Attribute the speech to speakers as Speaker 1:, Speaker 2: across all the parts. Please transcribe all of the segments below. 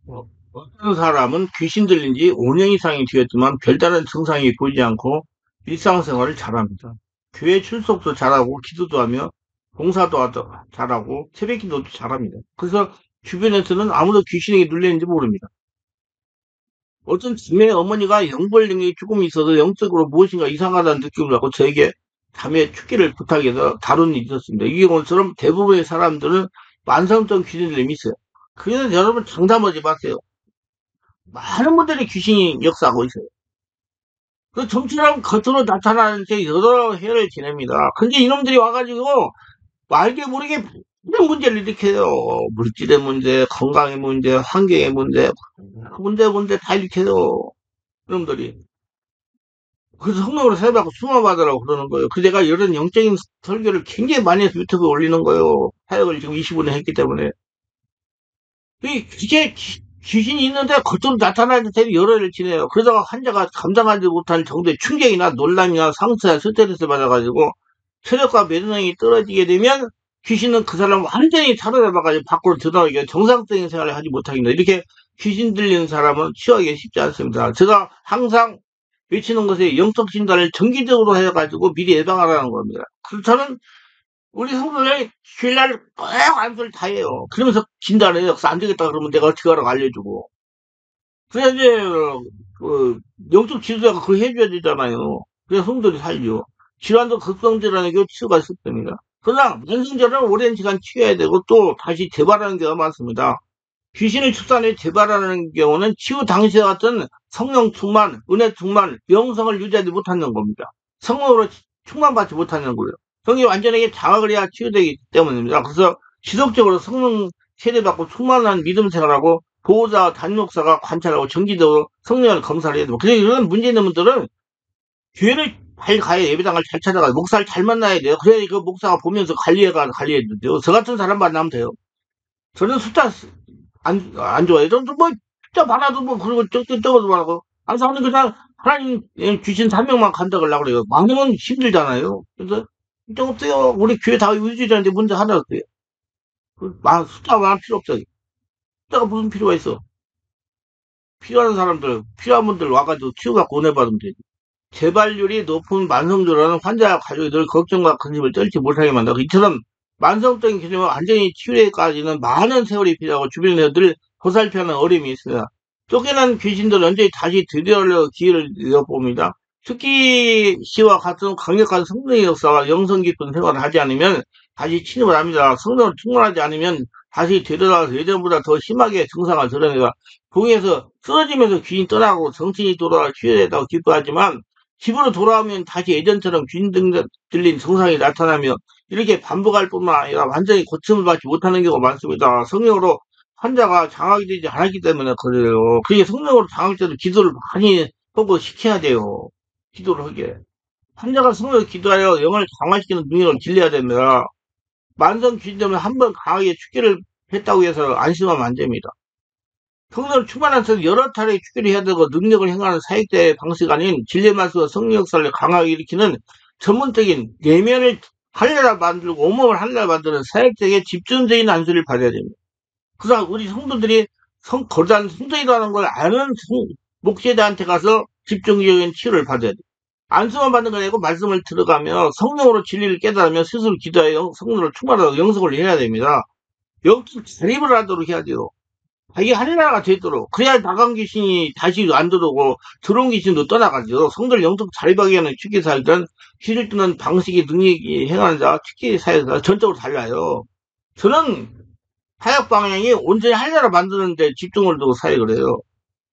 Speaker 1: 어떤 사람은 귀신 들린 지 5년 이상이 되었지만 별다른 증상이 보이지 않고 일상생활을 잘합니다. 교회 출석도 잘하고 기도도 하며 봉사도 잘하고 새벽 기도도 잘합니다. 그래서 주변에서는 아무도 귀신에게 눌렸는지 모릅니다. 어떤 자매 어머니가 영벌 능력이 조금 있어서 영적으로 무엇인가 이상하다는 느낌을 갖고 저에게 자매 축기를 부탁해서 다룬 일이 있었습니다. 이 경우처럼 대부분의 사람들은 만성성 귀신 들림이 있어요. 그래서 여러분 장담하지 마세요. 많은 분들이 귀신이 역사하고 있어요. 그 정치랑 겉으로 나타나는 게 여러 해를 지냅니다. 근데 이놈들이 와가지고 알게 모르게 많은 문제를 일으켜요. 물질의 문제, 건강의 문제, 환경의 문제, 문제 다 일으켜요. 이놈들이. 그래서 성령으로 세례받고 수험받으라고 그러는 거예요. 그 제가 이런 영적인 설교를 굉장히 많이 해서 유튜브에 올리는 거예요. 사역을 지금 25년 했기 때문에. 이게 귀신이 있는데 겉으로 나타나는 데 여러 해를 지내요. 그러다가 환자가 감당하지 못할 정도의 충격이나 논란이나 상처나 스트레스 받아가지고 체력과 면역력이 떨어지게 되면 귀신은 그 사람을 완전히 사로잡아가지고 밖으로 드러나게 정상적인 생활을 하지 못하게 됩니다. 이렇게 귀신 들리는 사람은 치유하기 쉽지 않습니다. 제가 항상 외치는 것에 영적 진단을 정기적으로 해가지고 미리 예방하라는 겁니다. 그래서 저는 우리 성도들 주일날 꼭 안수를 다 해요. 그러면서 진단을 해요. 그래서 안 되겠다 그러면 내가 어떻게 하라고 알려주고. 그래야 이제, 영적 지도자가 그걸 해줘야 되잖아요. 그래야 성도들이 살죠. 질환도 극성질환의 경우 치유가 쉽습니다. 그러나 만성질환은 오랜 시간 치유해야 되고 또 다시 재발하는 경우가 많습니다. 귀신을 출산해 재발하는 경우는 치유 당시와 같은 성령 충만, 은혜 충만, 영성을 유지하지 못하는 겁니다. 성령으로 충만받지 못하는 거예요. 성이 완전하게 장악을 해야 치유되기 때문입니다. 그래서 지속적으로 성령 세례받고 충만한 믿음 생활하고 보호자, 담임목사가 관찰하고 정기적으로 성령을 검사를 해야 됩니다. 그래서 이런 문제 있는 분들은 교회를 잘 가야 예배당을 잘 찾아가요. 목사를 잘 만나야 돼요. 그래야 그 목사가 보면서 관리해야 돼요. 저 같은 사람 만나면 돼요. 저는 숫자 안 좋아해요. 저는 뭐, 숫자 많아도 뭐, 그리고 적어도 많고. 안 사는 그냥 하나님 주신 사명만 간다 그러려고 그래요. 많으면 힘들잖아요. 그래서, 좀 없어요. 우리 교회 다 유지자인데 문제 하나 없어요. 숫자 많 필요 없어요. 숫자가 무슨 필요가 있어. 필요한 사람들, 필요한 분들 와가지고 치유받고 은혜 받으면 되지. 재발률이 높은 만성질환은 환자와 가족이 늘 걱정과 근심을 떨지 못하게 만들고 이처럼 만성적인 기준은 완전히 치유에까지는 많은 세월이 필요하고 주변에서 늘 보살펴 하는 어려움이 있습니다. 쫓겨난 귀신들은 언제히 다시 들여올 기회를 엿봅니다. 특히 시와 같은 강력한 성령의 역사와 영성 깊은 생활을 하지 않으면 다시 침입을 합니다. 성령을 충만하지 않으면 다시 되돌아와서 예전보다 더 심하게 증상을 드러내가 공에서 쓰러지면서 귀신이 떠나고 정신이 돌아와 치유됐다고 기뻐하지만 집으로 돌아오면 다시 예전처럼 귀신 들린 증상이 나타나며 이렇게 반복할 뿐만 아니라 완전히 고침을 받지 못하는 경우가 많습니다. 성령으로 환자가 장악이 되지 않았기 때문에 그래요. 그게 성령으로 장악될 때도 기도를 많이 하고 시켜야 돼요. 기도를 하게. 환자가 성령으로 기도하여 영을 강화시키는 능력을 길러야 됩니다. 만성 귀신 때문에 한 번 강하게 축기를 했다고 해서 안심하면 안 됩니다. 성령 충만한 서 여러 차례 축기를 해야 되고 능력을 행하는 사역자의 방식 아닌 진리 말씀과 성령 역사를 강하게 일으키는 전문적인 내면을 하려라 만들고 온몸을 하려라 만드는 사역자에게 집중적인 안수를 받아야 됩니다. 그래서 우리 성도들이 거대한 성도이라는 걸 아는 목회자한테 가서 집중적인 치유를 받아야 돼요. 안수만 받는 거 아니고 말씀을 들어가며 성령으로 진리를 깨달으며 스스로 기도하여 성령을 충만하고 영성을 해야 됩니다. 영적 자립을 하도록 해야 돼요. 이게 하늘나라가 되도록 그래야 나간 귀신이 다시 안 들어오고 들어온 귀신도 떠나가죠. 성들 영적 자립하기 위한 축기 사역은 귀를 뜨는 방식이 능력이 행하는 자 축기 사역과 전적으로 달라요. 저는 사역 방향이 온전히 하늘나라 만드는 데 집중을 두고 사역을 해요.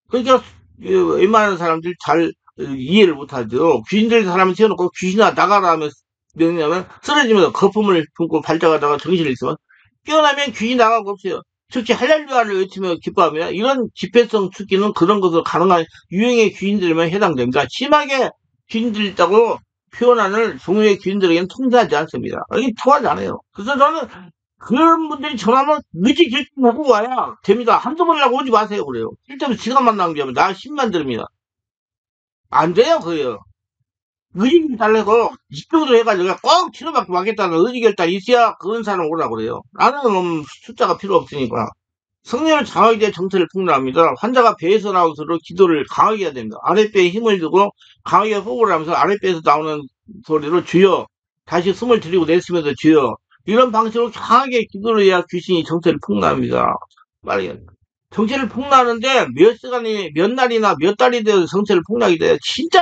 Speaker 1: 그러니까 웬만한 사람들이 잘 이해를 못하죠. 귀신 들린 사람을 세워놓고 귀신아 나가라 하면 명령하면 쓰러지면서 거품을 품고 발작하다가 정신을 잃으면 깨어나면 귀신 나가고 없어요. 특히 할렐루야를 외치며 기뻐하며 이런 집회성 축기는 그런 것으로 가능한 유형의 귀신들만 해당됩니다. 심하게 귀신 들있다고 표현하는 종류의 귀신들에게는 통제하지 않습니다. 이게 통하지 않아요. 그래서 저는 그런 분들이 전화하면 늦게 결정하고 와야 됩니다. 한두 번이라고 오지 마세요. 그래요. 실제로 시간만 낭비하면 나 10만 들입니다. 안 돼요. 그래요. 의지 달래고 집중도 해가지고 꼭 치료받고 가겠다는 의지 결단이 있어야 그런 사람 오라고 그래요. 나는 숫자가 필요 없으니까. 성령을 장하게 돼 정체를 폭로합니다. 환자가 배에서 나오는 소리로 기도를 강하게 해야 됩니다. 아랫배에 힘을 주고 강하게 호흡을 하면서 아랫배에서 나오는 소리로 주여, 다시 숨을 들이고 내쉬면서 주여, 이런 방식으로 강하게 기도를 해야 귀신이 정체를 폭로합니다. 말이야. 정체를 폭로하는데 몇 시간이, 몇 날이나 몇 달이 되어서 정체를 폭로하게 돼요. 진짜,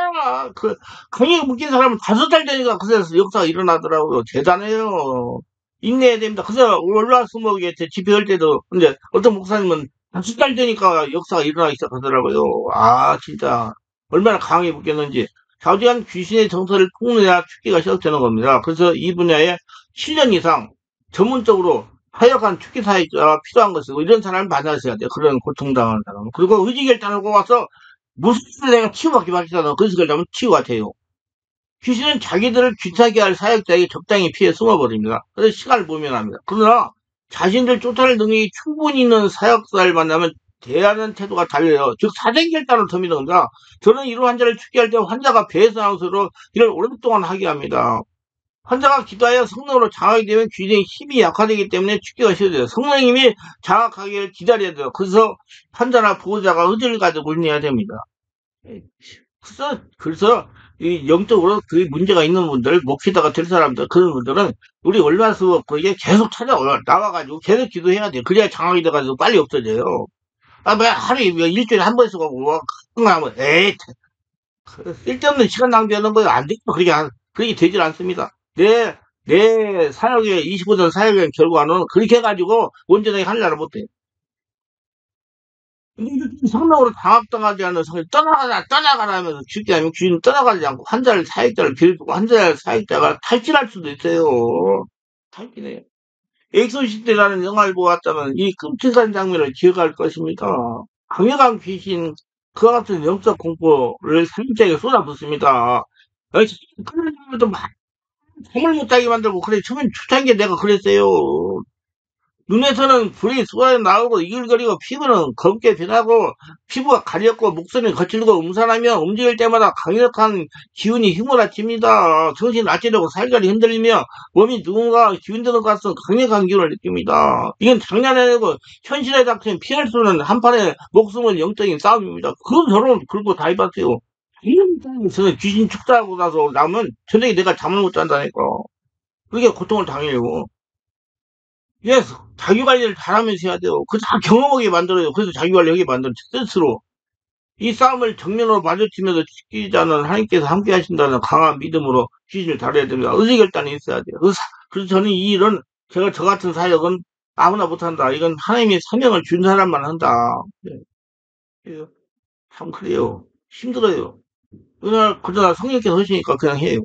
Speaker 1: 강하게 묶인 사람은 5달 되니까 그래서 역사가 일어나더라고요. 대단해요. 인내해야 됩니다. 그래서 월화수목에 집회할 때도, 근데 어떤 목사님은 5달 되니까 역사가 일어나기 시작하더라고요. 아, 진짜. 얼마나 강하게 묶였는지. 좌우지간 귀신의 정서를 폭로해야 축기가 시작되는 겁니다. 그래서 이 분야에 7년 이상 전문적으로 하여간 축기 사회가 필요한 것이고, 이런 사람을 만나셔야 돼요. 그런 고통당하는 사람. 그리고 의지결단하고 와서 무슨 일을 내가 치유받기 바랬잖아. 그래서 결단하면 치유 같아요. 귀신은 자기들을 귀찮게 할 사역자에게 적당히 피해 숨어버립니다. 그래서 시간을 모면합니다. 그러나 자신들 쫓아낼 능력이 충분히 있는 사역자를 만나면 대하는 태도가 달라요. 즉 사생결단을 덤비는 겁니다. 저는 이런 환자를 축기할 때 환자가 배에서 나오는 소리로 이를 오랫동안 하게 합니다. 환자가 기도하여 성령으로 장악이 되면 귀신의 힘이 약화되기 때문에 축기가 쉬워져요. 성령님이 장악하기를 기다려야 돼요. 그래서 환자나 보호자가 의지를 가지고 운영해야 됩니다. 그래서 이 영적으로 그 문제가 있는 분들, 목회자가 될 사람들, 그런 분들은 우리 월화수업 거기에 계속 나와가지고 계속 기도해야 돼요. 그래야 장악이 돼가지고 빨리 없어져요. 아, 뭐 하루에 뭐 일주일에 한 번씩 오고, 뭐, 하면, 에이, 쓸데없는 시간 낭비하는 거예요. 안 되죠. 그렇게 되질 않습니다. 내 사역의 25년 사역의 결과는 그렇게 해가지고 온전하게 하려고 못해요. 근데 이렇게 성령으로 장악당하지 않는 성을 떠나가라 하면서 죽게 하면 귀신은 떠나가지 않고 환자를, 사역자를 빌고 환자를, 사역자가 탈진할 수도 있어요. 탈진해요. 엑소시트라는 영화를 보았다면 이 끔찍한 장면을 기억할 것입니다. 강력한 귀신, 그와 같은 영적 공포를 사역자에게 쏟아붓습니다. 그런 장면도 막 잠을 못 자게 만들고, 그래, 처음엔 초창기에 내가 그랬어요. 눈에서는 불이 쏟아져 나오고 이글거리고 피부는 검게 변하고 피부가 가렵고 목소리는 거칠고 음산하며 움직일 때마다 강력한 기운이 휘몰아칩니다. 정신을 아치려고 살결이 흔들리며 몸이 누군가 기운드는 것 같은 강력한 기운을 느낍니다. 이건 장난이 아니고 현실에 닥친 피할 수 없는 한판의 목숨을 영적인 싸움입니다. 그런 저런 그런 다 해봤어요. 이런 땅에서는 귀신 축사하고 나서 나면 저녁에 내가 잠을 못 잔다니까. 그게 고통을 당해요. 예, 자기 관리를 잘하면서 해야 돼요. 그 다 경험하게 만들어요. 그래서 자기 관리하게 만들어 스스로. 이 싸움을 정면으로 마주치면서 지키자는 하나님께서 함께 하신다는 강한 믿음으로 귀신을 다뤄야 됩니다. 의지결단이 있어야 돼요. 그래서 저는 이 일은, 제가 저 같은 사역은 아무나 못한다. 이건 하나님이 사명을 준 사람만 한다. 네. 예, 참 그래요. 힘들어요. 그러나 성령께서 하시니까 그냥 해요.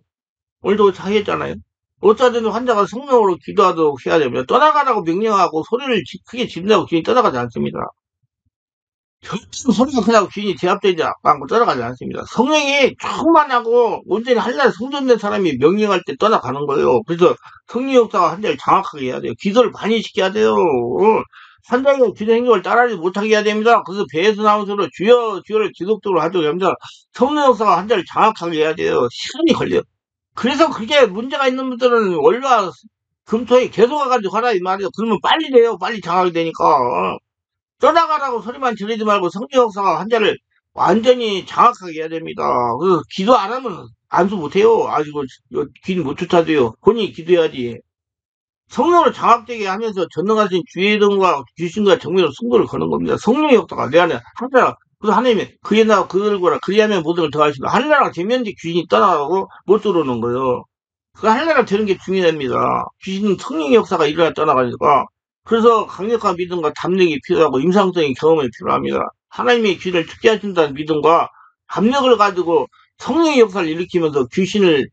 Speaker 1: 오늘도 자했잖아요. 어쩌든 환자가 성령으로 기도하도록 해야 됩니다. 떠나가라고 명령하고 소리를 크게 지른다고 귀인이 떠나가지 않습니다. 결국 소리가 그냥 귀인이 제압되지 않고 떠나가지 않습니다. 성령이 충만하고 온전히 한날 성전된 사람이 명령할 때 떠나가는 거예요. 그래서 성령 역사가 환자를 장악하게 해야 돼요. 기도를 많이 시켜야 돼요. 환자가 기도 행동을 따라하지 못하게 해야 됩니다. 그래서 배에서 나온 소리로 주여 주여를 지속적으로 하도록 합니다. 성령 역사가 환자를 장악하게 해야 돼요. 시간이 걸려요. 그래서 그게 문제가 있는 분들은 월화 금토에 계속 와가지고 하라 이 말이에요. 그러면 빨리 돼요. 빨리 장악이 되니까. 떠나가라고 소리만 지르지 말고 성령 역사가 환자를 완전히 장악하게 해야 됩니다. 그래서 기도 안 하면 안수 못해요. 아직은 기도 못 쫓아줘요. 본인이 기도해야지. 성령으로 장악되게 하면서 전능하신 주의 등과 귀신과 정면으로 승부를 거는 겁니다. 성령의 역사가 내 안에 항상, 그래서 하나님이 그에 나 그걸 거라 그리하면 모든 걸 더하시다. 하늘나라가 되면 이제 귀신이 떠나가고 못 들어오는 거예요. 그 하늘나라가 되는 게 중요합니다. 귀신은 성령의 역사가 일어나 떠나가니까. 그래서 강력한 믿음과 담력이 필요하고 임상적인 경험이 필요합니다. 하나님의 귀신을 죽게 하신다는 믿음과 담력을 가지고 성령의 역사를 일으키면서 귀신을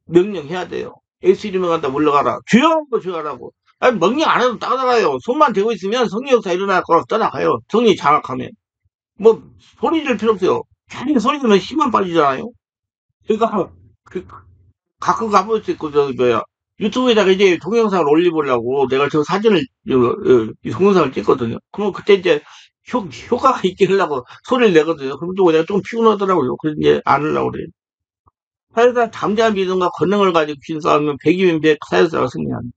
Speaker 1: 명령해야 돼요. 예수 이름에 간다 물러가라. 주여 거 주여라고. 아니, 명령 안 해도 따라가요. 손만 대고 있으면 성령 역사 일어날 거라서 떠나가요. 성령이 장악하면. 뭐 소리 질 필요 없어요. 괜히 소리 들으면 힘만 빠지잖아요. 그러니까 그, 가끔 가볼 수 있고 저기 뭐야 유튜브에다가 이제 동영상을 올려보려고 내가 저 사진을 이 동영상을 찍거든요. 그러면 그때 이제 효과가 있게 하려고 소리를 내거든요. 그럼 또 내가 좀 피곤하더라고요. 그래서 이제 안 하려고 그래요. 사실상 잠재한 믿음과 권능을 가지고 귀신 싸우면 백이면 백 사역사가 승리합니다.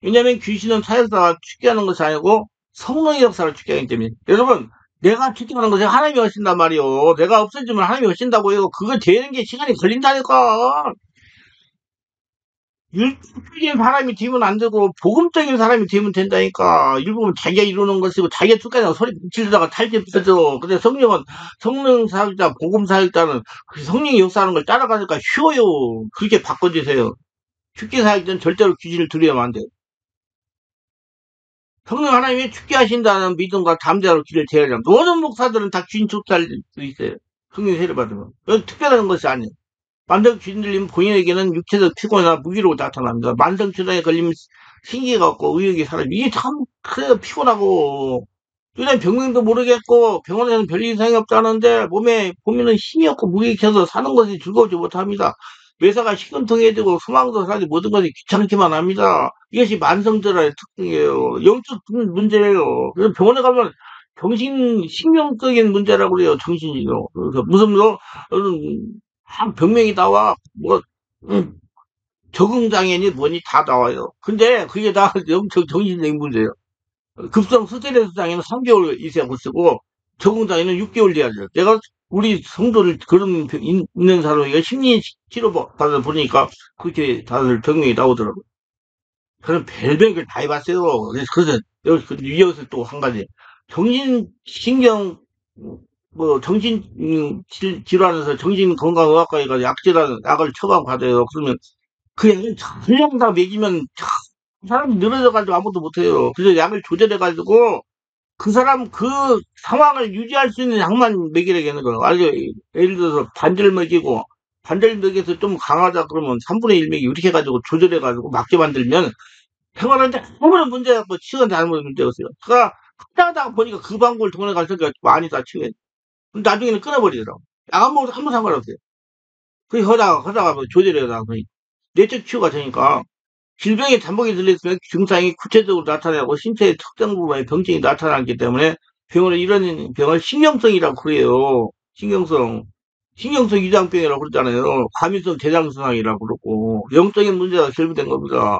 Speaker 1: 왜냐하면 귀신은 사역사가 죽게 하는 것이 아니고 성령의 역사를 축제하기 때문에. 여러분, 내가 축제하는 것이 하나님이 하신단 말이요. 내가 없어지면 하나님이 하신다고요. 그거 되는 게 시간이 걸린다니까. 율법적인 사람이 되면 안 되고 복음적인 사람이 되면 된다니까. 율법은 자기가 이루는 것이고 자기가 툭가냥 소리 붙이려다가 탈퇴 빠져. 근데 성령은 성령 사역자, 복음 사역자는 그 성령이 역사하는 걸 따라가니까 쉬워요. 그렇게 바꿔주세요. 축제 사역자는 절대로 귀신을 들여야만 안 돼. 성령 하나님이 축제 하신다는 믿음과 담대로 길을 제하자. 모든 목사들은 다 귀신 쫓아할 수 있어요. 성령 세례 받으면. 그건 특별한 것이 아니에요. 만성 귀신 들리면 본인에게는 육체적 피곤이나 무기로 나타납니다. 만성 질환에 걸리면 신기가 없고 의욕이 사라져. 이게 참 그래요. 피곤하고 그냥 병명도 모르겠고 병원에는 별 이상이 없다는데 몸에 보면은 힘이 없고 무기력해서 사는 것이 즐거우지 못합니다. 매사가 식은통해지고 소망도 사지 모든 것이 귀찮기만 합니다. 이것이 만성 질환의 특징이에요. 영적 문제예요. 그래서 병원에 가면 정신 신경적인 문제라고 그래요. 정신이요. 그래서 무슨 뭐 병명이 나와 뭐 음, 적응장애니 뭐니 다 나와요. 근데 그게 다 영적 정신적인 문제예요. 급성 스트레스 장애는 3개월 이상 쓰고 적응장애는 6개월 돼야 돼요. 내가 우리 성도를 그런 있는 사람에게 심리 치료 받아 보니까 그렇게 다들 병명이 나오더라고요. 저는 별별걸 다 해봤어요. 그래서 여기서 또 한 가지 정신신경 뭐 정신 질환에서 정신건강의학과에 가서 약질환 약을 처방받아요. 그러면 그 약을 전량 다 먹이면 사람이 늘어져가지고 아무것도 못해요. 그래서 약을 조절해가지고 그 사람 그 상황을 유지할 수 있는 약만 먹이라는 거예요. 아주 예를 들어서 반절 먹이고 반절 먹여서 좀 강하다 그러면 3분의 1 먹이 이렇게 해가지고 조절해가지고 맞게 만들면 생활하는데 아무런 문제가 없고 치료는 아무런 문제가 없어요. 그가 하다가 보니까 그 방법을 통해 가서니까 많이 다치게 나중에는 끊어버리더라고. 약 안 먹어도 아무 상관없어요. 그 하다가 뭐 조절해다가 내적 치유가 되니까 질병에 잠복이 들렸으면 증상이 구체적으로 나타나고 신체의 특정 부분에 병증이 나타나기 때문에 병원에 이런 병을 신경성이라고 그래요. 신경성 위장병이라고 그러잖아요. 과민성 대장증상이라고 그러고 영적인 문제가 결부된 겁니다.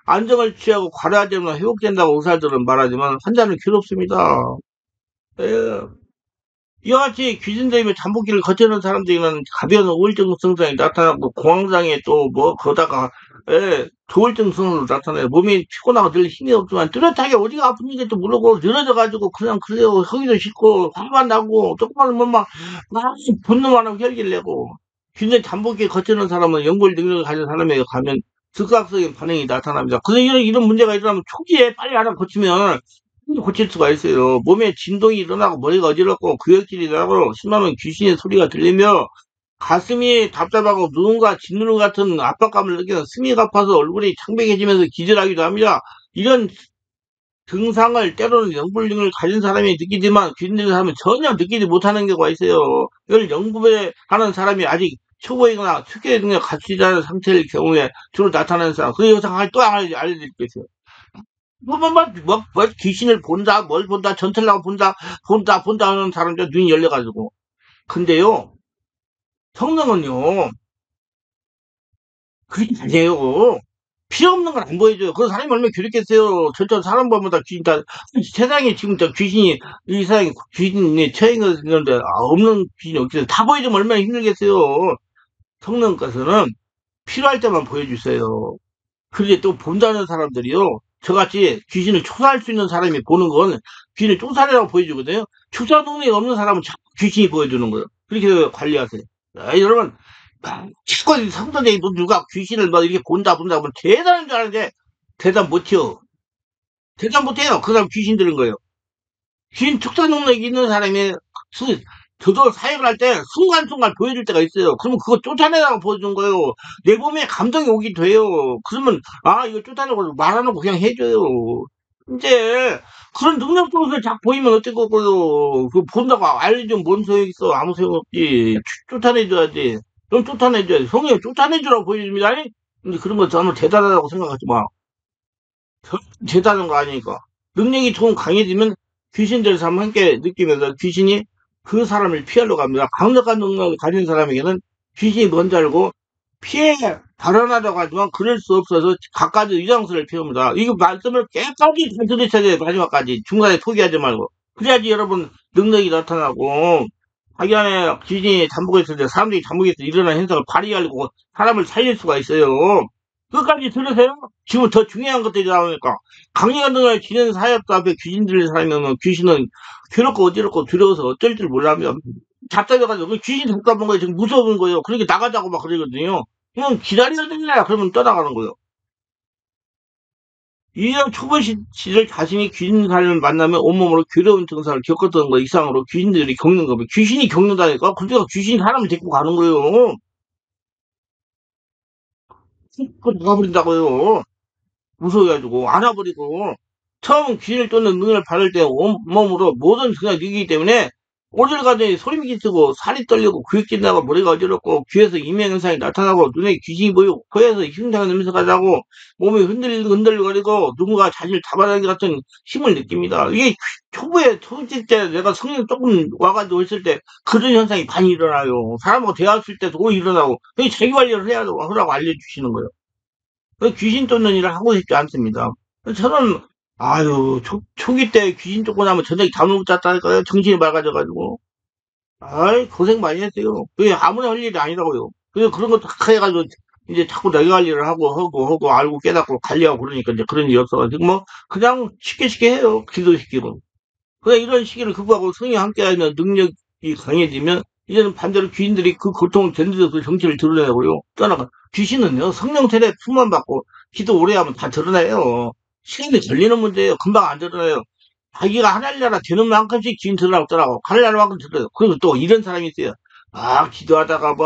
Speaker 1: 안정을 취하고 과다하면 회복된다고 의사들은 말하지만 환자는 괴롭습니다. 예. 이와 같이 귀신들이 잠복기를 거치는 사람들에게는 가벼운 우울증 증상이 나타나고 공황장애 또 뭐 거다가 조울증 증상으로 나타나요. 몸이 피곤하고 늘 힘이 없지만 뚜렷하게 어디가 아픈지도 모르고 늘어져가지고 그냥 그래요. 허기도 싫고 화만 나고 조금만 뭐막 분노만 하고 혈기를 내고 귀신 잠복기에 거치는 사람은 연골 능력을 가진 사람에게 가면 즉각적인 반응이 나타납니다. 그래서 이런 문제가 일어나면 초기에 빨리 알아 고치면 고칠 수가 있어요. 몸에 진동이 일어나고 머리가 어지럽고 구역질이 나고 심하면 귀신의 소리가 들리며 가슴이 답답하고 누군가 짓누르는 같은 압박감을 느끼는 숨이 가파서 얼굴이 창백해지면서 기절하기도 합니다. 이런 증상을 때로는 영불능을 가진 사람이 느끼지만 귀신 들린 사람은 전혀 느끼지 못하는 경우가 있어요. 이걸 연구하는 사람이 아직 초보이거나 특별 능력 갖추지 않은 상태일 경우에 주로 나타나는 사람. 그 영상을 또 알려드리겠어요. 뭐, 귀신을 본다, 뭘 본다, 전틀라고 본다 하는 사람들 눈이 열려가지고. 근데요, 성령은요, 그게 아니에요. 필요 없는 건 안 보여줘요. 그 사람이 얼마나 괴롭겠어요. 전체 사람 보면 다 귀신 다, 세상에 지금 다 귀신이, 이 세상에 귀신이 처형을 했는데, 없는 귀신이 없겠어요. 다 보여주면 얼마나 힘들겠어요. 성령께서는 필요할 때만 보여주세요. 그런데 또 본다는 사람들이요. 저같이 귀신을 초사할 수 있는 사람이 보는 건 귀신을 쫓아내라고 보여주거든요. 추사 동네에 없는 사람은 자꾸 귀신이 보여주는 거예요. 그렇게 관리하세요. 여러분, 치과 성도들이 누가 귀신을 막 이렇게 본다 하면 대단한 줄 아는데 대단 못해요. 대단 못해요. 그 사람 귀신 들은 거예요. 귀신 축사 동네에 있는 사람이 저도 사역을 할 때 순간순간 보여줄 때가 있어요. 그러면 그거 쫓아내라고 보여준 거예요. 내 몸에 감정이 오긴 돼요. 그러면, 이거 쫓아내고 말하는 거 그냥 해줘요. 이제, 그런 능력적으로 자꾸 보이면 어쩔 거고요. 그 본다고 알려주면 뭔 소용 있어. 아무 소용 없지. 쫓아내줘야지. 그럼 쫓아내줘야지. 성령 쫓아내주라고 보여줍니다. 근데 그런 거 저는 대단하다고 생각하지 마. 대단한 거 아니니까. 능력이 조금 강해지면 귀신들 삶 함께 느끼면서 귀신이 그 사람을 피하려고 합니다. 강력한 능력을 가진 사람에게는 귀신이 뭔지 알고 피해 발언하다고 하지만 그럴 수 없어서 갖가지 의장수를 피웁니다. 이거 말씀을 깨끗이 잘 들으셔야 돼요. 마지막까지. 중간에 포기하지 말고. 그래야지 여러분 능력이 나타나고 자기안에 귀신이 잠복해 있을 때 사람들이 잠복해 있을 때 일어나는 현상을 발휘하려고 사람을 살릴 수가 있어요. 끝까지 들으세요? 지금 더 중요한 것들이 나오니까 강력한 등을 지는 사역도 앞에 귀신 들린 사람이 오면 귀신은 괴롭고 어지럽고 두려워서 어쩔 줄 몰라면 답답해가지고 그 귀신 답답한 거예요. 지금 무서운 거예요. 그러니까 나가자고 막 그러거든요. 그냥 기다려야 되냐? 그러면 떠나가는 거예요. 2년 초반 시절 자신이 귀신 사람을 만나면 온몸으로 괴로운 증상을 겪었던 거 이상으로 귀신들이 겪는 겁니다. 귀신이 겪는다니까? 그러니까 귀신이 사람을 데리고 가는 거예요. 그 나가버린다고요. 무서워가지고 안아버리고 처음 귀신을 쫓는 능력을 받을 때 온몸으로 모든 증상을 느끼기 때문에 오질 가더니 소리 끼치고 살이 떨리고 구역질 나고 머리가 어지럽고 귀에서 이명현상이 나타나고 눈에 귀신이 보이고 코에서 흉상한 냄새가 나고 몸이 흔들거리고 누군가 자신을 잡아당기 같은 힘을 느낍니다. 이게 초보에 초기 때 내가 성령 조금 와가지고 있을 때 그런 현상이 많이 일어나요. 사람하고 대화했을 때도 일어나고 자기 관리를 해야 하라고 알려주시는 거예요. 귀신 쫓는 일을 하고 싶지 않습니다. 저는 아유 초기 때 귀신 쫓고 나면 저녁에 잠을 못 잤다니까요. 정신이 맑아져가지고 아이 고생 많이 했어요. 그게 아무나 할 일이 아니라고요. 그래서 그런 것도 다 해가지고 이제 자꾸 내가 할 일을 하고 알고 깨닫고 관리하고 그러니까 이제 그런 일이 없어가지고 뭐 그냥 쉽게 해요. 기도시키고. 그래 이런 시기를 극복하고 성이 함께하면 능력이 강해지면 이제는 반대로 귀신들이 그 고통을 견디서 그 정체를 드러내고요. 떠나가. 귀신은요, 성령 세례 품만 받고 기도 오래 하면 다 드러나요. 시간이 걸리는 문제예요. 금방 안 드러나요. 자기가 하늘 나라 되는 만큼씩 귀신 드러나고 떠나고, 하늘 나라 만큼 드러나요. 그리고 또 이런 사람이 있어요. 기도하다가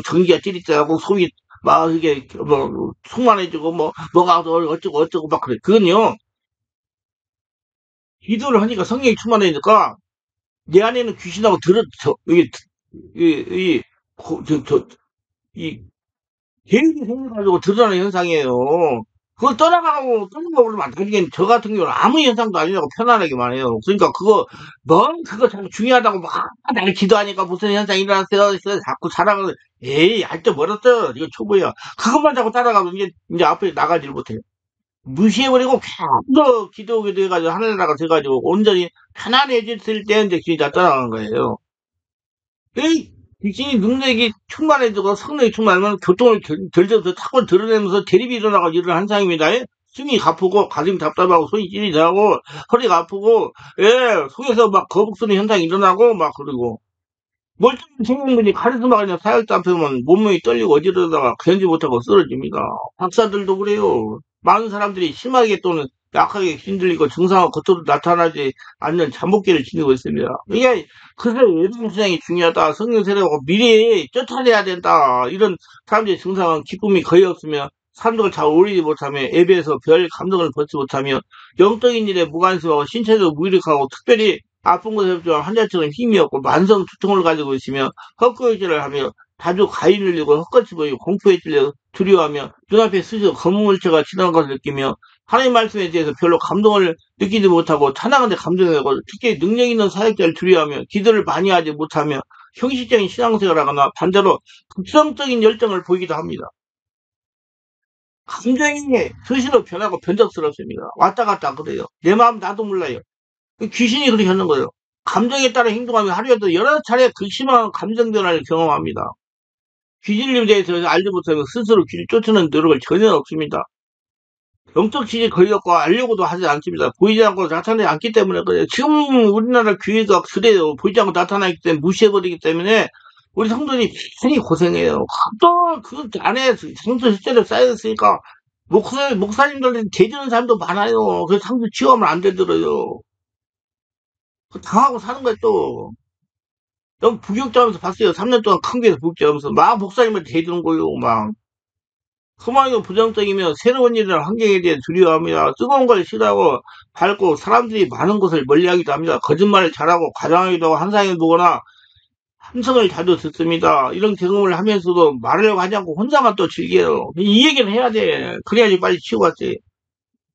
Speaker 1: 전기가 찌릿하고 속이 막 이게 뭐 속만해지고 뭐가 어쩌고 막 그래. 그건요, 기도를 하니까 성령이 충만해지니까 내 안에는 귀신하고 이게, 이, 이, 계획이 생겨가지고 드러나는 현상이에요. 그걸 떠나가고 그러면 안 되겠는 저 같은 경우는 아무 현상도 아니라고 편안하게만 해요. 그러니까 그거 참 중요하다고 날 기도하니까 무슨 현상이 일어났어요. 자꾸 살아가는, 에이, 할 때 멀었어. 이거 초보야. 그것만 자꾸 따라가면 이제 앞에 나가질 못해요. 무시해버리고 계속 기도하게 돼가지고 하늘나라가 돼가지고 온전히 편안해졌을 때 이제 귀신이 다 떠나가는 거예요. 이 귀신이 능력이 충만해지고 성령이 충만하면 교통을 덜져서 타고 드러내면서 대립이 일어나고 이런 현상입니다. 숨이 가쁘고 가슴이 답답하고 손이 찌릿하고 허리가 아프고 속에서 막 거북스러운 현상이 일어나고 막 그러고 멀쩡한 생명근이 카리스마가 있는 사역자 앞에 면 몸이 떨리고 어지러다가 견지 못하고 쓰러집니다. 박사들도 그래요. 많은 사람들이 심하게 또는 약하게 힘들리고 증상은 겉으로 나타나지 않는 잠복기를 지니고 있습니다. 이게 그래서 예방주장이 중요하다. 성령 세례하고 미리 쫓아내야 된다. 이런 사람들의 증상은 기쁨이 거의 없으며 사람들을 잘 어울리지 못하며 예배에서 별 감동을 받지 못하며 영적인 일에 무관심하고 신체적으로 무기력하고 특별히 아픈 것에 없지만 환자처럼 힘이 없고 만성 두통을 가지고 있으며 헛구역질을 하며 자주 가위 눌리고 헛것이 보이고 공포에 찔려 두려워하며 눈앞에 스스로 검은 물체가 지나간 것을 느끼며 하나님 말씀에 대해서 별로 감동을 느끼지 못하고 찬양하는데 감동하고 특히 능력 있는 사역자를 두려워하며 기도를 많이 하지 못하며 형식적인 신앙생활을 하거나 반대로 극성적인 열정을 보이기도 합니다. 감정이 스스로 변하고 변덕스럽습니다. 왔다 갔다 그래요. 내 마음 나도 몰라요. 귀신이 그렇게 하는 거예요. 감정에 따라 행동하면 하루에도 여러 차례 극심한 감정 변화를 경험합니다. 귀신에 대해서 알지 못하면 스스로 귀를 쫓는 노력을 전혀 없습니다. 영적 지지 걸렸고 알려고도 하지 않습니다. 보이지 않고 나타나지 않기 때문에 그래요. 지금 우리나라 교회가 그래요. 보이지 않고 나타나기 때문에 무시해버리기 때문에 우리 성도들이 굉장히 고생해요. 또 그 안에 성도 실제로 쌓여있으니까 목사님들 대주는 사람도 많아요. 그래서 상도 치유하면 안 되더라요. 당하고 사는 거야 또. 좀 부격자하면서 봤어요. 3년 동안 큰 교회에서 부격자하면서 막 목사님한테 대주는 거예요. 막 소망이 부정적이며 새로운 일이나 환경에 대해 두려워합니다. 뜨거운 걸 싫어하고 밝고 사람들이 많은 곳을 멀리하기도 합니다. 거짓말을 잘하고 과장하기도 하고 한상을 보거나 함성을 자주 듣습니다. 이런 경험을 하면서도 말을 하지 않고 혼자만 또 즐겨요. 이 얘기는 해야 돼. 그래야지 빨리 치고 갔지.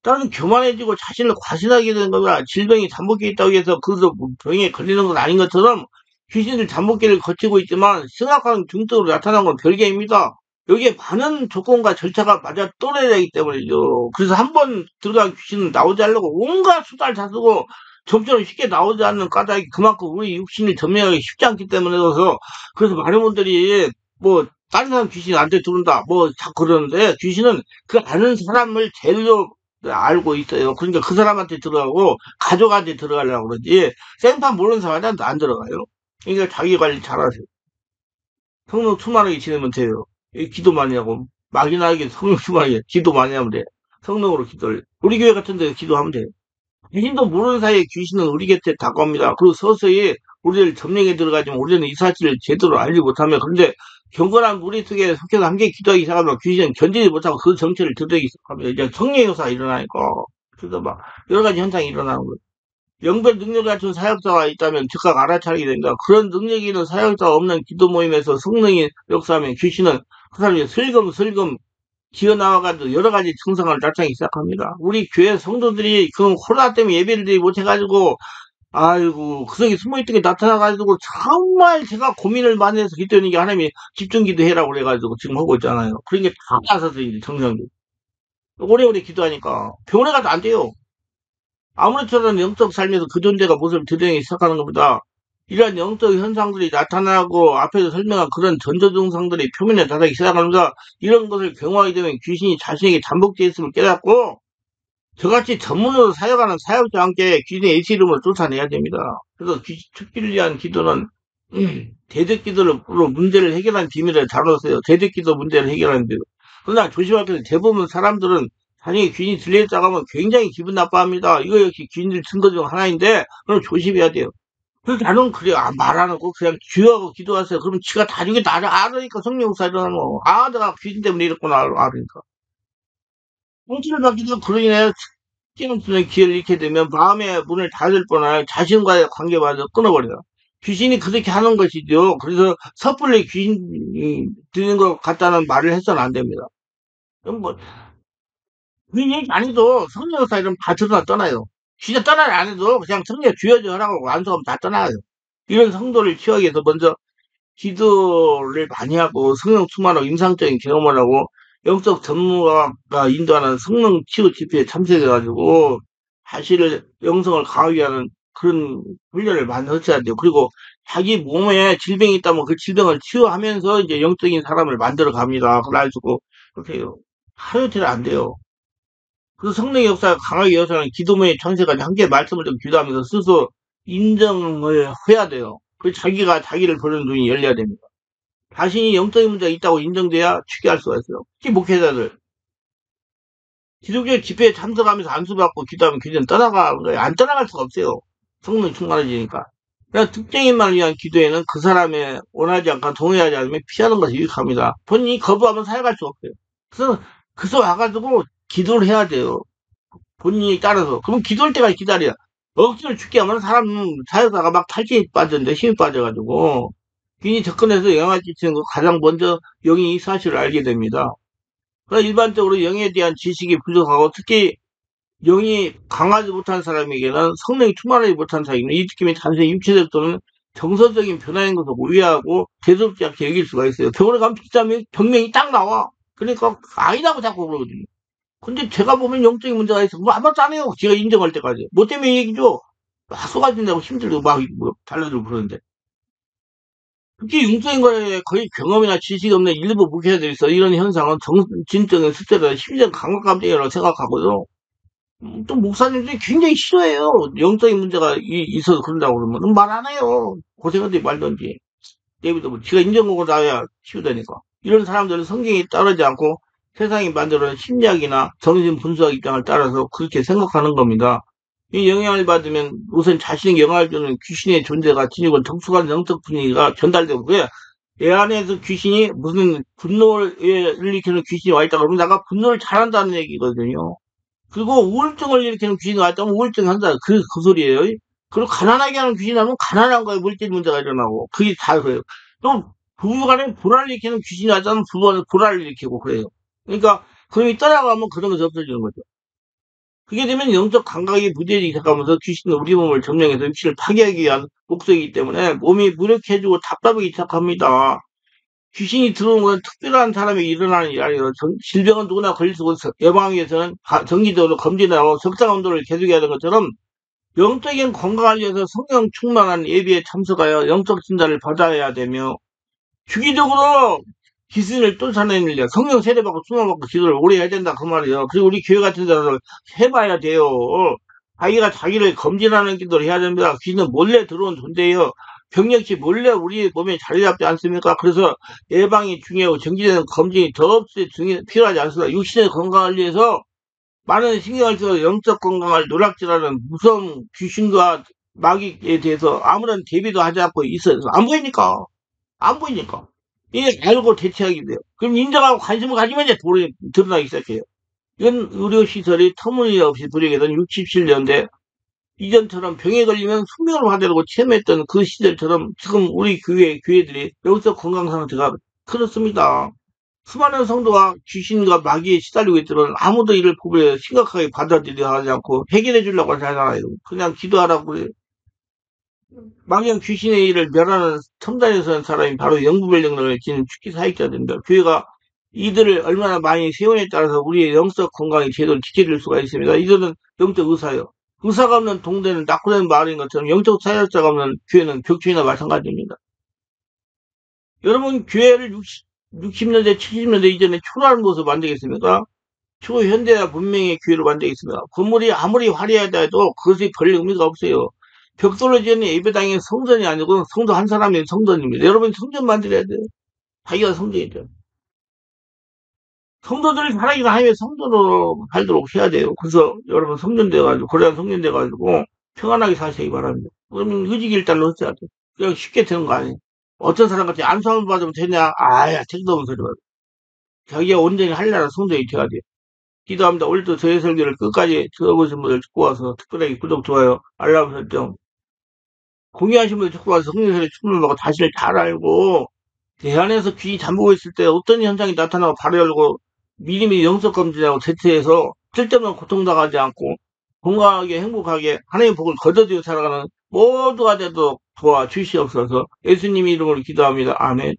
Speaker 1: 나는 교만해지고 자신을 과신하게 되는 거야. 질병이 잠복기 있다고 해서 그것도 병에 걸리는 건 아닌 것처럼 귀신들 잠복기를 거치고 있지만 심각한 증상으로 나타난 건 별개입니다. 여기에 많은 조건과 절차가 맞아 떨어야 되기 때문이죠. 그래서 한 번 들어간 귀신은 나오지 않으려고 온갖 수단을 다 쓰고 좀처럼 쉽게 나오지 않는 까닭이 그만큼 우리 육신이 점령하기 쉽지 않기 때문에 그래서 많은 분들이 뭐 다른 사람 귀신이 나한테 들어온다 뭐 자꾸 그러는데 귀신은 그 아는 사람을 제일로 알고 있어요. 그러니까 그 사람한테 들어가고 가족한테 들어가려고 그러지 생판 모르는 사람한테 안 들어가요. 그러니까 자기 관리 잘하세요. 성령 충만하게 지내면 돼요. 기도 많이 하고 막연하게 성령 충만하게 기도 많이 하면 돼. 성령으로 기도를 우리 교회 같은 데 기도하면 돼. 귀신도 모르는 사이에 귀신은 우리 곁에 다가옵니다. 그리고 서서히 우리를 점령에 들어가지만 우리는 이 사실을 제대로 알지 못하면 그런데 경건한 무리 속에 속해서 함께 기도하기 시작하면 귀신은 견디지 못하고 그 정체를 드러내기 시작합니다. 이제 성령 요소가 일어나니까 그래서 막 여러 가지 현상이 일어나는 거예요. 영별 능력 같은 사역자가 있다면 즉각 알아차리게 됩니다. 그런 능력이 있는 사역자가 없는 기도 모임에서 성령이 역사하면 귀신은 그 사람이 슬금슬금 기어나와가지고 여러 가지 증상을 나타내기 시작합니다. 우리 교회 성도들이 그 코로나 때문에 예배를 드리지 못해가지고 아이고 그 속에 숨어있던 게 나타나가지고 정말 제가 고민을 많이 해서 기도하는 게 하나님이 집중 기도해라고 그래가지고 지금 하고 있잖아요. 그런 게 다 나서서 이제 정상적으로 오래오래 기도하니까 병원에 가도 안 돼요. 아무렇지도 않은 영적 삶에서 그 존재가 모습을 드러내기 시작하는 것보다 이러한 영적 현상들이 나타나고 앞에서 설명한 그런 전조 증상들이 표면에 나타나기 시작하면서 이런 것을 경험하게 되면 귀신이 자신에게 잠복되어 있음을 깨닫고 저같이 전문으로 사역하는 사역자와 함께 귀신의 예시 이름을 쫓아내야 됩니다. 그래서 축기를 위한 기도는 대적기도로 문제를 해결하는 비밀을 다뤘어요. 대적기도 문제를 해결하는 비밀. 그러나 조심할 것은 대부분 사람들은 자신이 귀신이 들렸다고 하면 굉장히 기분 나빠합니다. 이거 역시 귀신들 증거 중 하나인데 그럼 조심해야 돼요. 그래서 나는 그래 말 안 하고 그냥 귀하고 기도하세요. 그러면 지가 나중에 나를 알으니까 성령사 일어나면 내가 귀신 때문에 이랬구나 알으니까. 통치를 받기도 그로 인해 끼엄수는 기회를 잃게 되면 마음의 문을 닫을 뻔한 자신과의 관계마저 끊어버려요. 귀신이 그렇게 하는 것이죠. 그래서 섣불리 귀신이 들린 것 같다는 말을 해서는 안 됩니다. 그럼 뭐 그런 얘기 안 해도 성령사 이러면 다 드러나 떠나요. 진짜 떠나를 안 해도 그냥 성령 주여져 하라고 완수하면 다 떠나요. 이런 성도를 키워하기 위해서 먼저 기도를 많이 하고 성령 충만하고 임상적인 경험을 하고 영적 전문가가 인도하는 성령 치유 집회에 참석해가지고 사실을 영성을 강하게 하는 그런 훈련을 많이 하셔야 돼요. 그리고 자기 몸에 질병이 있다면 그 질병을 치유하면서 이제 영적인 사람을 만들어 갑니다. 그래가지고 그렇게 해요. 하루 이틀 안 돼요. 그 성령의 역사가 강하게 이어서는 기도문의 창세까지 함께 말씀을 좀 기도하면서 스스로 인정을 해야 돼요. 그 자기가 자기를 보는 눈이 열려야 됩니다. 자신이 영적인 문제가 있다고 인정돼야 취기할 수가 있어요. 특히 목회자들. 기독교 집회에 참석하면서 안수받고 기도하면 귀신은 떠나가는 거예요. 안 떠나갈 수가 없어요. 성령 충만해지니까. 그냥 특정인만을 위한 기도에는 그 사람의 원하지 않거나 동의하지 않으면 피하는 것이 유익합니다. 본인이 거부하면 사역할 수 없어요. 그래서 와가지고 기도를 해야 돼요. 본인이 따라서. 그럼 기도할 때까지 기다려. 억지로 죽게 하면 사람, 사역자가 막 탈취에 빠졌는데 힘이 빠져가지고. 괜히 접근해서 영향을 끼치는 거 가장 먼저 영이 이 사실을 알게 됩니다. 그러나 일반적으로 영에 대한 지식이 부족하고 특히 영이 강하지 못한 사람에게는 성령이 충만하지 못한 사람에게는 이 느낌이 단순히 육체적 또는 정서적인 변화인 것을 오해하고 대수롭지 않게 여길 수가 있어요. 병원에 가면 비싸면 병명이 딱 나와. 그러니까 아니라고 자꾸 그러거든요. 근데 제가 보면 영적인 문제가 있어. 뭐 아무것도 안 해요. 제가 인정할 때까지. 뭐 때문에 얘기죠? 막 쏟아진다고 힘들고 막 뭐 달라들고 그러는데. 특히 영적인 거에 거의 경험이나 지식이 없는 일부 목회자들이 있어. 이런 현상은 정신적인 스트레스나 심리적 강박감정이라고 생각하고요. 또 목사님들이 굉장히 싫어해요. 영적인 문제가 있어서 그런다고 그러면 말 안 해요. 고생하든지 말든지. 예비도 뭐 지가 인정하고 나야 치우다니까. 이런 사람들은 성경에 따르지 않고 세상이 만들어낸 심리학이나 정신 분석학 입장을 따라서 그렇게 생각하는 겁니다. 이 영향을 받으면 우선 자신에게 영향을 주는 귀신의 존재가 지니고 특수한 영적 분위기가 전달되고 왜? 내 안에서 귀신이 무슨 분노를 일으키는 귀신이 와 있다 그러면 내가 분노를 잘한다는 얘기거든요. 그리고 우울증을 일으키는 귀신이 와 있다면 우울증 한다. 그 소리예요. 그리고 가난하게 하는 귀신이 나면 가난한 거에 물질 문제가 일어나고 그게 다 그래요. 또 부부간에 불화를 일으키는 귀신이 왔다면 부부간에 불화를 일으키고 그래요. 그러니까 그럼이 떠나가면 그런 것이 없어지는 거죠. 그게 되면 영적 감각이 무뎌지기 시작하면서 귀신은 우리 몸을 점령해서 육신을 파괴하기 위한 목적이기 때문에 몸이 무력해지고 답답하기 시작합니다. 귀신이 들어오는 건 특별한 사람이 일어나는 일이 아니에요. 질병은 누구나 걸릴 수 있고 예방하기 위해서는 정기적으로 검진하고 적당 온도를 계속해야 하는 것처럼 영적인 건강을 위해서 성령 충만한 예비에 참석하여 영적 진단을 받아야 되며 주기적으로 귀신을 쫓아내는 일, 성령 세례받고 충만받고 기도를 오래 해야 된다 그 말이에요. 그리고 우리 교회 같은 데서 해봐야 돼요. 자기가 자기를 검진하는 기도를 해야 됩니다. 귀신은 몰래 들어온 존재예요. 병력이 몰래 우리 몸에 자리 잡지 않습니까? 그래서 예방이 중요하고 정기적인 검진이 더없이 필요하지 않습니다. 육신의 건강을 위해서 많은 신경을 써서 영적 건강을 누락질하는 무서운 귀신과 마귀에 대해서 아무런 대비도 하지 않고 있어요. 안 보이니까. 안 보이니까. 이게 알고 대처하게 돼요. 그럼 인정하고 관심을 가지면 이제 돌이 드러나기 시작해요. 이건 의료시설이 터무니없이 부족했던 67년대 이전처럼 병에 걸리면 숙명을 받으려고 체험했던 그 시절처럼 지금 우리 교회들이 여기서 건강 상태가 그렇습니다. 수많은 성도가 귀신과 마귀에 시달리고 있지만 아무도 이를 보고 심각하게 받아들여 하지 않고 해결해 주려고 하잖아요. 그냥 기도하라고 그래요. 망령 귀신의 일을 멸하는 첨단에서 는 사람이 바로 영구별령을 지닌 축기 사역자들입니다. 교회가 이들을 얼마나 많이 세우냐에 따라서 우리의 영적 건강이 제대로 지켜질 수가 있습니다. 이들은 영적 의사요. 의사가 없는 동네는 낙후된 마을인 것처럼 영적 사역자가 없는 교회는 벽주이나 마찬가지입니다. 여러분 교회를 60년대 70년대 이전에 초라한 곳을 만들겠습니까? 초현대화 문명의 교회를 만들겠습니다. 건물이 아무리 화려하다 해도 그것이 별 의미가 없어요. 벽돌로 지은 예배당이 성전이 아니고 성도 한 사람이 성전입니다. 여러분 성전 만들어야 돼요. 자기가 성전이죠. 성도들이 살아있는 하나님의 성도로 살도록 해야 돼요. 그래서 여러분 성전 돼가지고 거대한 성전 돼가지고 평안하게 사시기 바랍니다. 그러면 의지길단을 어찌해야 돼. 그냥 쉽게 되는 거 아니에요. 어떤 사람 같이 안수함을 받으면 되냐? 아야 책도 없는 소리 봐. 자기가 온전히 하려는 성도이 돼야 돼요. 기도합니다. 오늘도 저의 설교를 끝까지 들어보신 분들 듣고 와서 특별하게 구독, 좋아요, 알람 설정, 공유하신 분들 듣고 와서 성령세례 충분을 받고 자신을 잘 알고 내 안에서 귀신이 잠그고 있을 때 어떤 현상이 나타나고 바로 알고 미리미리 영적 검진하고 대처해서 쓸데없는 고통당하지 않고 건강하게 행복하게 하나님의 복을 거둬들여 살아가는 모두가 되도록 도와주시옵소서. 예수님 이름으로 기도합니다. 아멘.